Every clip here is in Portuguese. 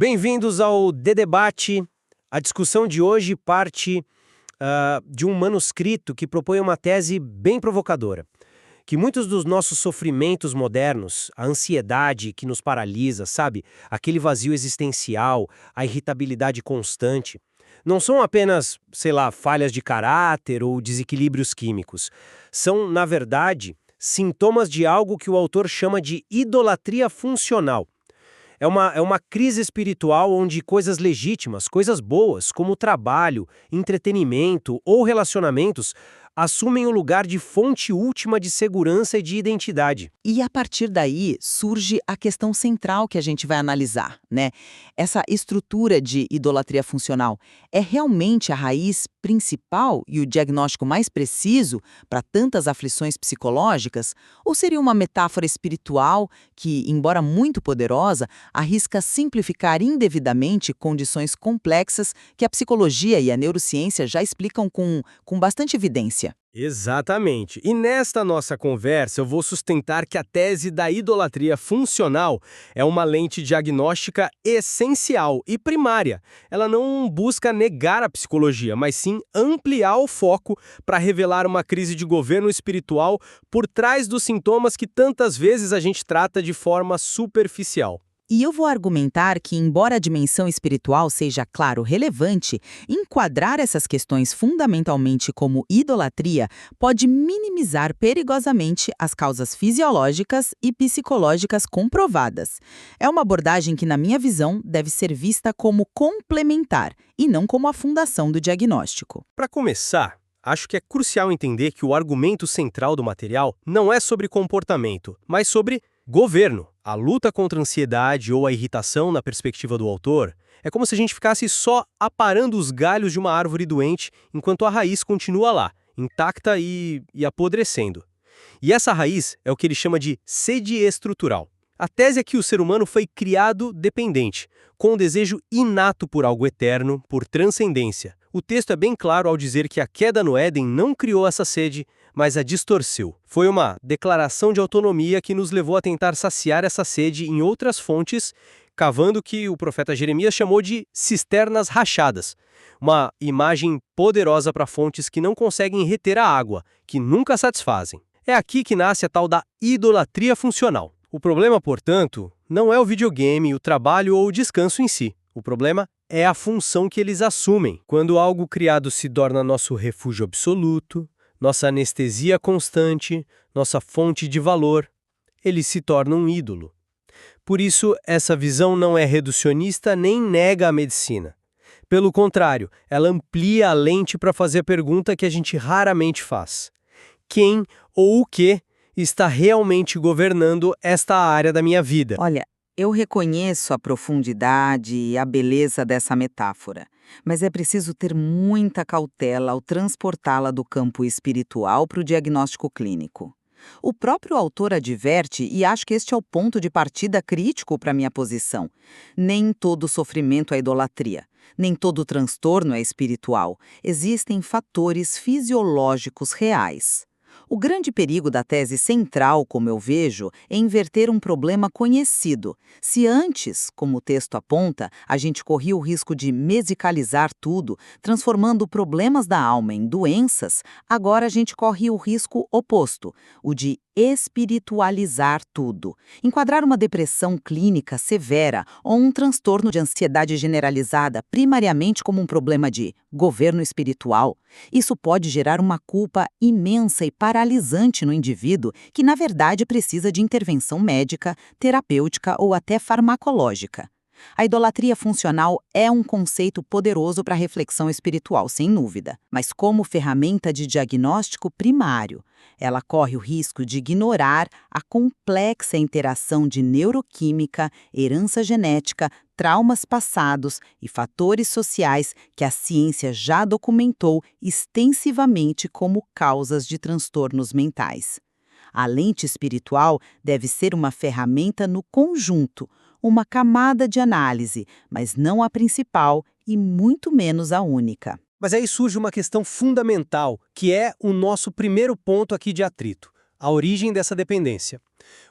Bem-vindos ao The Debate. A discussão de hoje parte de um manuscrito que propõe uma tese bem provocadora. Que muitos dos nossos sofrimentos modernos, a ansiedade que nos paralisa, sabe? Aquele vazio existencial, a irritabilidade constante, não são apenas, sei lá, falhas de caráter ou desequilíbrios químicos. São, na verdade, sintomas de algo que o autor chama de idolatria funcional. É uma crise espiritual onde coisas legítimas, coisas boas, como trabalho, entretenimento ou relacionamentos, assumem o lugar de fonte última de segurança e de identidade. E a partir daí surge a questão central que a gente vai analisar, né? Essa estrutura de idolatria funcional é realmente a raiz principal e o diagnóstico mais preciso para tantas aflições psicológicas? Ou seria uma metáfora espiritual que, embora muito poderosa, arrisca simplificar indevidamente condições complexas que a psicologia e a neurociência já explicam com bastante evidência? Exatamente. E nesta nossa conversa eu vou sustentar que a tese da idolatria funcional é uma lente diagnóstica essencial e primária. Ela não busca negar a psicologia, mas sim ampliar o foco para revelar uma crise de governo espiritual por trás dos sintomas que tantas vezes a gente trata de forma superficial. E eu vou argumentar que, embora a dimensão espiritual seja, claro, relevante, enquadrar essas questões fundamentalmente como idolatria pode minimizar perigosamente as causas fisiológicas e psicológicas comprovadas. É uma abordagem que, na minha visão, deve ser vista como complementar e não como a fundação do diagnóstico. Para começar, acho que é crucial entender que o argumento central do material não é sobre comportamento, mas sobre governo. A luta contra a ansiedade ou a irritação na perspectiva do autor é como se a gente ficasse só aparando os galhos de uma árvore doente enquanto a raiz continua lá, intacta e apodrecendo. E essa raiz é o que ele chama de sede estrutural. A tese é que o ser humano foi criado dependente, com um desejo inato por algo eterno, por transcendência. O texto é bem claro ao dizer que a queda no Éden não criou essa sede, mas a distorceu. Foi uma declaração de autonomia que nos levou a tentar saciar essa sede em outras fontes, cavando o que o profeta Jeremias chamou de cisternas rachadas. Uma imagem poderosa para fontes que não conseguem reter a água, que nunca satisfazem. É aqui que nasce a tal da idolatria funcional. O problema, portanto, não é o videogame, o trabalho ou o descanso em si. O problema é a função que eles assumem. Quando algo criado se torna nosso refúgio absoluto, nossa anestesia constante, nossa fonte de valor, ele se torna um ídolo. Por isso, essa visão não é reducionista nem nega a medicina. Pelo contrário, ela amplia a lente para fazer a pergunta que a gente raramente faz. Quem ou o que está realmente governando esta área da minha vida? Olha, eu reconheço a profundidade e a beleza dessa metáfora, mas é preciso ter muita cautela ao transportá-la do campo espiritual para o diagnóstico clínico. O próprio autor adverte, e acho que este é o ponto de partida crítico para minha posição: nem todo sofrimento é idolatria, nem todo transtorno é espiritual. Existem fatores fisiológicos reais. O grande perigo da tese central, como eu vejo, é inverter um problema conhecido. Se antes, como o texto aponta, a gente corria o risco de medicalizar tudo, transformando problemas da alma em doenças, agora a gente corre o risco oposto, o de espiritualizar tudo. Enquadrar uma depressão clínica severa ou um transtorno de ansiedade generalizada primariamente como um problema de governo espiritual, isso pode gerar uma culpa imensa e paralisante no indivíduo que, na verdade, precisa de intervenção médica, terapêutica ou até farmacológica. A idolatria funcional é um conceito poderoso para a reflexão espiritual, sem dúvida, mas como ferramenta de diagnóstico primário, ela corre o risco de ignorar a complexa interação de neuroquímica, herança genética, traumas passados e fatores sociais que a ciência já documentou extensivamente como causas de transtornos mentais. A lente espiritual deve ser uma ferramenta no conjunto, uma camada de análise, mas não a principal e muito menos a única. Mas aí surge uma questão fundamental, que é o nosso primeiro ponto aqui de atrito. A origem dessa dependência.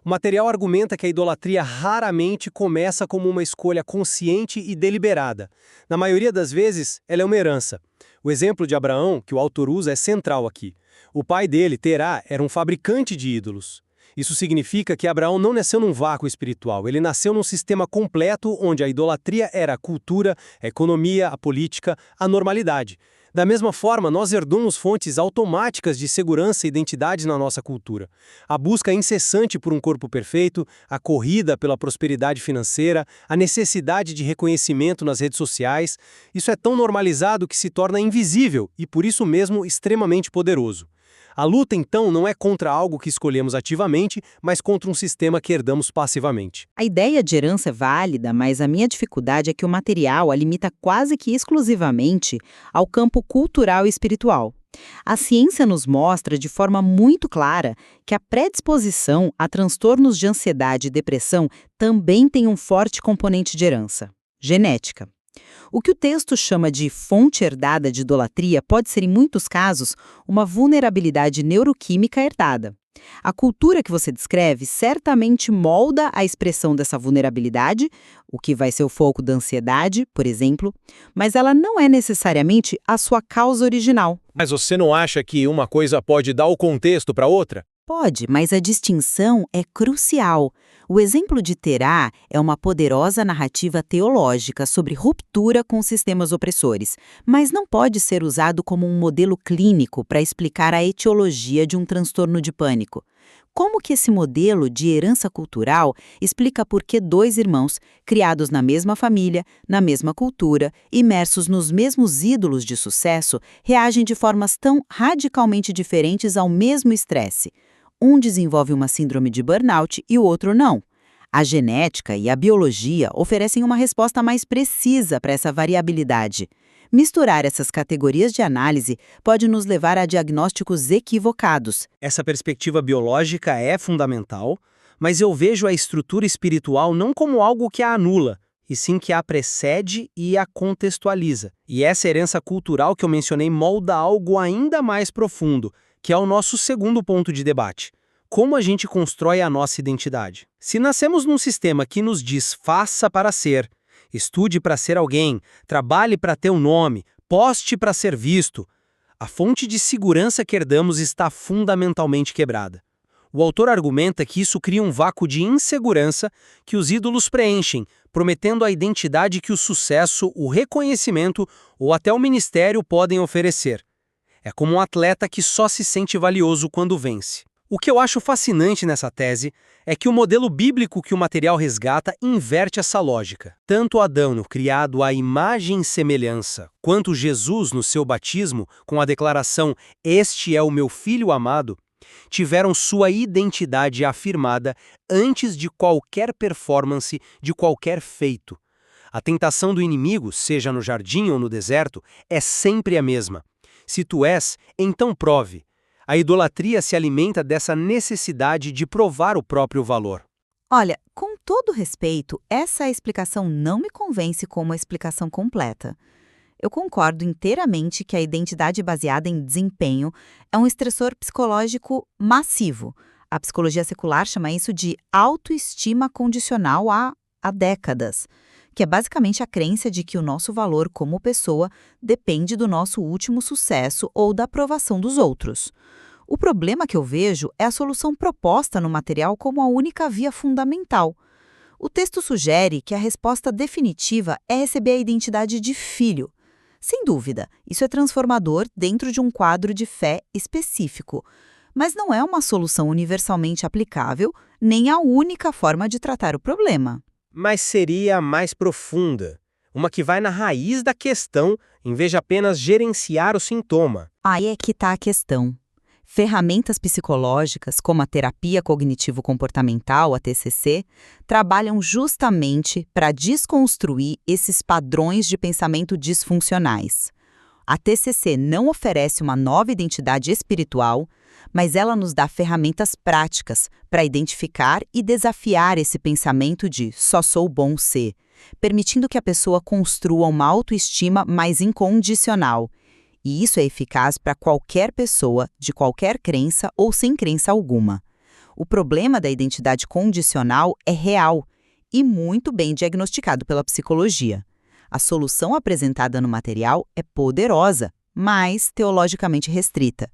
O material argumenta que a idolatria raramente começa como uma escolha consciente e deliberada. Na maioria das vezes, ela é uma herança. O exemplo de Abraão, que o autor usa, é central aqui. O pai dele, Terá, era um fabricante de ídolos. Isso significa que Abraão não nasceu num vácuo espiritual, ele nasceu num sistema completo onde a idolatria era a cultura, a economia, a política, a normalidade. Da mesma forma, nós herdamos fontes automáticas de segurança e identidade na nossa cultura. A busca incessante por um corpo perfeito, a corrida pela prosperidade financeira, a necessidade de reconhecimento nas redes sociais, isso é tão normalizado que se torna invisível e, por isso mesmo, extremamente poderoso. A luta, então, não é contra algo que escolhemos ativamente, mas contra um sistema que herdamos passivamente. A ideia de herança é válida, mas a minha dificuldade é que o material a limita quase que exclusivamente ao campo cultural e espiritual. A ciência nos mostra de forma muito clara que a predisposição a transtornos de ansiedade e depressão também tem um forte componente de herança, genética. O que o texto chama de fonte herdada de idolatria pode ser, em muitos casos, uma vulnerabilidade neuroquímica herdada. A cultura que você descreve certamente molda a expressão dessa vulnerabilidade, o que vai ser o foco da ansiedade, por exemplo, mas ela não é necessariamente a sua causa original. Mas você não acha que uma coisa pode dar o contexto para outra? Pode, mas a distinção é crucial. O exemplo de Terá é uma poderosa narrativa teológica sobre ruptura com sistemas opressores, mas não pode ser usado como um modelo clínico para explicar a etiologia de um transtorno de pânico. Como que esse modelo de herança cultural explica por que dois irmãos, criados na mesma família, na mesma cultura, imersos nos mesmos ídolos de sucesso, reagem de formas tão radicalmente diferentes ao mesmo estresse? Um desenvolve uma síndrome de burnout e o outro não. A genética e a biologia oferecem uma resposta mais precisa para essa variabilidade. Misturar essas categorias de análise pode nos levar a diagnósticos equivocados. Essa perspectiva biológica é fundamental, mas eu vejo a estrutura espiritual não como algo que a anula, e sim que a precede e a contextualiza. E essa herança cultural que eu mencionei molda algo ainda mais profundo, que é o nosso segundo ponto de debate. Como a gente constrói a nossa identidade? Se nascemos num sistema que nos diz faça para ser, estude para ser alguém, trabalhe para ter um nome, poste para ser visto, a fonte de segurança que herdamos está fundamentalmente quebrada. O autor argumenta que isso cria um vácuo de insegurança que os ídolos preenchem, prometendo a identidade que o sucesso, o reconhecimento ou até o ministério podem oferecer. É como um atleta que só se sente valioso quando vence. O que eu acho fascinante nessa tese é que o modelo bíblico que o material resgata inverte essa lógica. Tanto Adão, criado à imagem e semelhança, quanto Jesus no seu batismo, com a declaração "Este é o meu filho amado", tiveram sua identidade afirmada antes de qualquer performance, de qualquer feito. A tentação do inimigo, seja no jardim ou no deserto, é sempre a mesma. Se tu és, então prove. A idolatria se alimenta dessa necessidade de provar o próprio valor. Olha, com todo respeito, essa explicação não me convence como a explicação completa. Eu concordo inteiramente que a identidade baseada em desempenho é um estressor psicológico massivo. A psicologia secular chama isso de autoestima condicional há décadas, que é basicamente a crença de que o nosso valor como pessoa depende do nosso último sucesso ou da aprovação dos outros. O problema que eu vejo é a solução proposta no material como a única via fundamental. O texto sugere que a resposta definitiva é receber a identidade de filho. Sem dúvida, isso é transformador dentro de um quadro de fé específico, mas não é uma solução universalmente aplicável, nem a única forma de tratar o problema. Mas seria a mais profunda, uma que vai na raiz da questão, em vez de apenas gerenciar o sintoma. Aí é que está a questão. Ferramentas psicológicas, como a terapia cognitivo-comportamental, a TCC, trabalham justamente para desconstruir esses padrões de pensamento disfuncionais. A TCC não oferece uma nova identidade espiritual, mas ela nos dá ferramentas práticas para identificar e desafiar esse pensamento de só sou bom ser, permitindo que a pessoa construa uma autoestima mais incondicional. E isso é eficaz para qualquer pessoa, de qualquer crença ou sem crença alguma. O problema da identidade condicional é real e muito bem diagnosticado pela psicologia. A solução apresentada no material é poderosa, mas teologicamente restrita.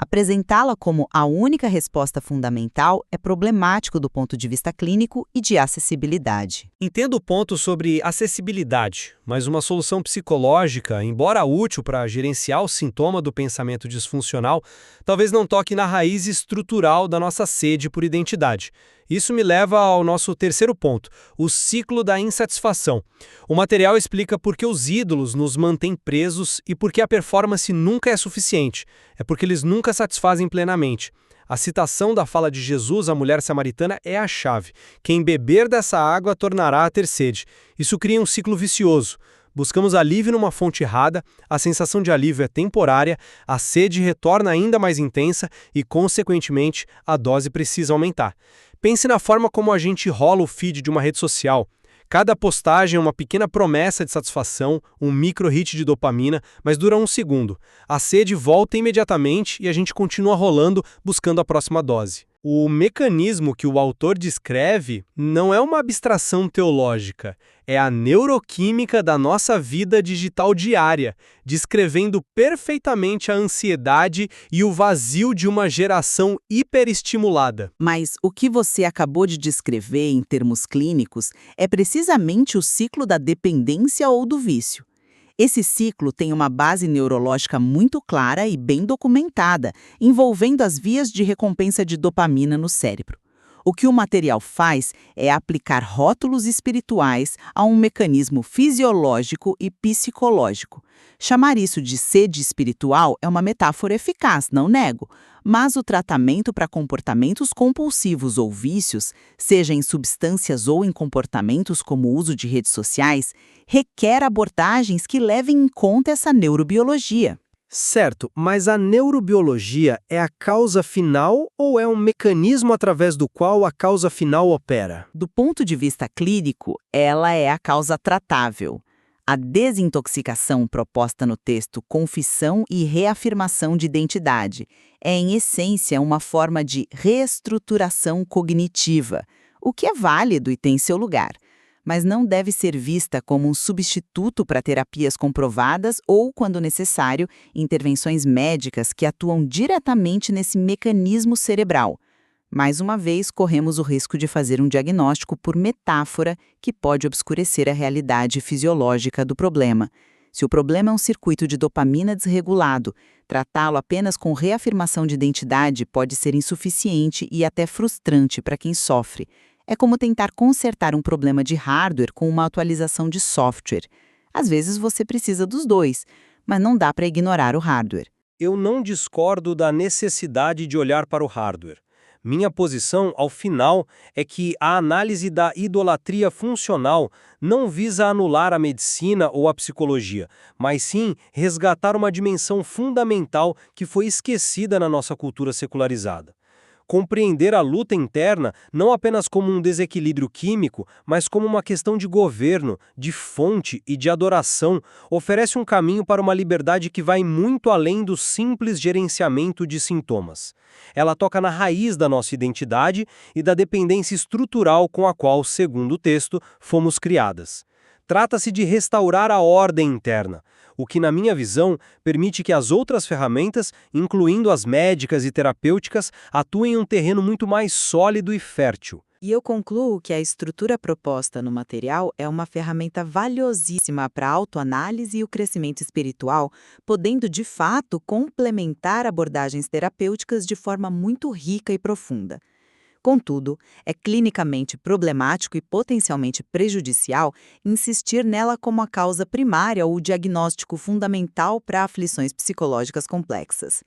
Apresentá-la como a única resposta fundamental é problemático do ponto de vista clínico e de acessibilidade. Entendo o ponto sobre acessibilidade, mas uma solução psicológica, embora útil para gerenciar o sintoma do pensamento disfuncional, talvez não toque na raiz estrutural da nossa sede por identidade. Isso me leva ao nosso terceiro ponto, o ciclo da insatisfação. O material explica por que os ídolos nos mantêm presos e por que a performance nunca é suficiente. É porque eles nunca satisfazem plenamente. A citação da fala de Jesus à mulher samaritana é a chave. Quem beber dessa água tornará a ter sede. Isso cria um ciclo vicioso. Buscamos alívio numa fonte errada, a sensação de alívio é temporária, a sede retorna ainda mais intensa e, consequentemente, a dose precisa aumentar. Pense na forma como a gente rola o feed de uma rede social. Cada postagem é uma pequena promessa de satisfação, um micro-hit de dopamina, mas dura 1 segundo. A sede volta imediatamente e a gente continua rolando, buscando a próxima dose. O mecanismo que o autor descreve não é uma abstração teológica, é a neuroquímica da nossa vida digital diária, descrevendo perfeitamente a ansiedade e o vazio de uma geração hiperestimulada. Mas o que você acabou de descrever em termos clínicos é precisamente o ciclo da dependência ou do vício. Esse ciclo tem uma base neurológica muito clara e bem documentada, envolvendo as vias de recompensa de dopamina no cérebro. O que o material faz é aplicar rótulos espirituais a um mecanismo fisiológico e psicológico. Chamar isso de sede espiritual é uma metáfora eficaz, não nego, mas o tratamento para comportamentos compulsivos ou vícios, seja em substâncias ou em comportamentos como o uso de redes sociais, requer abordagens que levem em conta essa neurobiologia. Certo, mas a neurobiologia é a causa final ou é um mecanismo através do qual a causa final opera? Do ponto de vista clínico, ela é a causa tratável. A desintoxicação proposta no texto Confissão e Reafirmação de Identidade é, em essência, uma forma de reestruturação cognitiva, o que é válido e tem seu lugar, mas não deve ser vista como um substituto para terapias comprovadas ou, quando necessário, intervenções médicas que atuam diretamente nesse mecanismo cerebral. Mais uma vez, corremos o risco de fazer um diagnóstico por metáfora que pode obscurecer a realidade fisiológica do problema. Se o problema é um circuito de dopamina desregulado, tratá-lo apenas com reafirmação de identidade pode ser insuficiente e até frustrante para quem sofre. É como tentar consertar um problema de hardware com uma atualização de software. Às vezes você precisa dos dois, mas não dá para ignorar o hardware. Eu não discordo da necessidade de olhar para o hardware. Minha posição, ao final, é que a análise da idolatria funcional não visa anular a medicina ou a psicologia, mas sim resgatar uma dimensão fundamental que foi esquecida na nossa cultura secularizada. Compreender a luta interna não apenas como um desequilíbrio químico, mas como uma questão de governo, de fonte e de adoração, oferece um caminho para uma liberdade que vai muito além do simples gerenciamento de sintomas. Ela toca na raiz da nossa identidade e da dependência estrutural com a qual, segundo o texto, fomos criadas. Trata-se de restaurar a ordem interna, o que, na minha visão, permite que as outras ferramentas, incluindo as médicas e terapêuticas, atuem em um terreno muito mais sólido e fértil. E eu concluo que a estrutura proposta no material é uma ferramenta valiosíssima para a autoanálise e o crescimento espiritual, podendo, de fato, complementar abordagens terapêuticas de forma muito rica e profunda. Contudo, é clinicamente problemático e potencialmente prejudicial insistir nela como a causa primária ou o diagnóstico fundamental para aflições psicológicas complexas.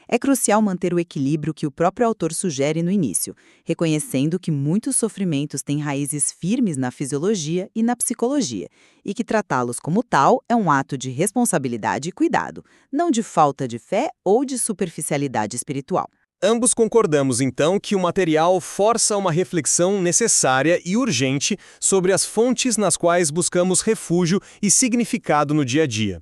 É crucial manter o equilíbrio que o próprio autor sugere no início, reconhecendo que muitos sofrimentos têm raízes firmes na fisiologia e na psicologia, e que tratá-los como tal é um ato de responsabilidade e cuidado, não de falta de fé ou de superficialidade espiritual. Ambos concordamos, então, que o material força uma reflexão necessária e urgente sobre as fontes nas quais buscamos refúgio e significado no dia a dia.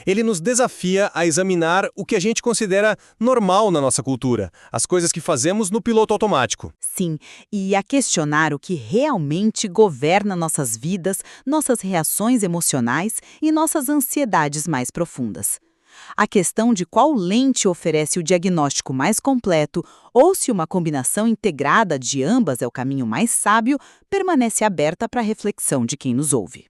Ele nos desafia a examinar o que a gente considera normal na nossa cultura, as coisas que fazemos no piloto automático. Sim, e a questionar o que realmente governa nossas vidas, nossas reações emocionais e nossas ansiedades mais profundas. A questão de qual lente oferece o diagnóstico mais completo ou se uma combinação integrada de ambas é o caminho mais sábio permanece aberta para a reflexão de quem nos ouve.